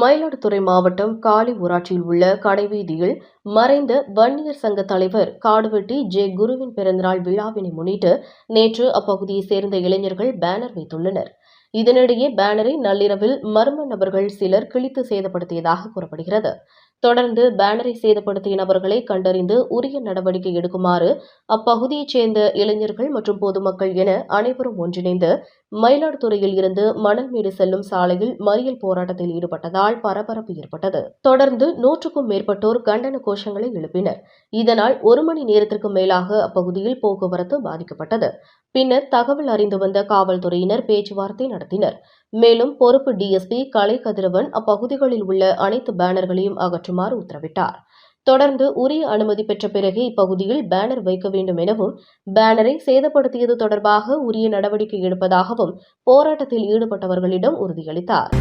மயிலாடுதுறை மாவட்டம் காலி ஊராட்சியில் உள்ள கடைவீதியில் மறைந்த வன்னியர் சங்க தலைவர் காடுவெட்டி ஜே. குருவின் பிறந்தநாள் விழாவினை முன்னிட்டு நேற்று அப்பகுதியைச் சேர்ந்த இளைஞர்கள் பேனர் வைத்துள்ளனர். இதனிடையே பேனரை நள்ளிரவில் மர்ம நபர்கள் சிலர் கிழித்து சேதப்படுத்தியதாக கூறப்படுகிறது. தொடர்ந்து பேனரை சேதப்படுத்திய நபர்களை கண்டறிந்து உரிய நடவடிக்கை எடுக்குமாறு அப்பகுதியைச் சேர்ந்த இளைஞர்கள் மற்றும் பொதுமக்கள் என அனைவரும் ஒன்றிணைந்து மயிலாடுதுறையில் இருந்து மணல்மேடு செல்லும் சாலையில் மறியல் போராட்டத்தில் ஈடுபட்டதால் பரபரப்பு ஏற்பட்டது. தொடர்ந்து 100க்கும் மேற்பட்டோர் கண்டன கோஷங்களை எழுப்பினர். இதனால் 1 மணி நேரத்திற்கு மேலாக அப்பகுதியில் போக்குவரத்து பாதிக்கப்பட்டது. பின்னர் தகவல் அறிந்து வந்த காவல்துறையினர் பேச்சுவார்த்தை நடத்தினர். மேலும் பொறுப்பு டிஎஸ்பி கலை கதிரவன் அப்பகுதிகளில் உள்ள அனைத்து பேனர்களையும் அகற்றுமாறு உத்தரவிட்டார். தொடர்ந்து உரிய அனுமதி பெற்ற பிறகே இப்பகுதியில் பேனர் வைக்க வேண்டும் எனவும், பேனரை சேதப்படுத்தியது தொடர்பாக உரிய நடவடிக்கை எடுப்பதாகவும் போராட்டத்தில் ஈடுபட்டவர்களிடம் உறுதியளித்தார்.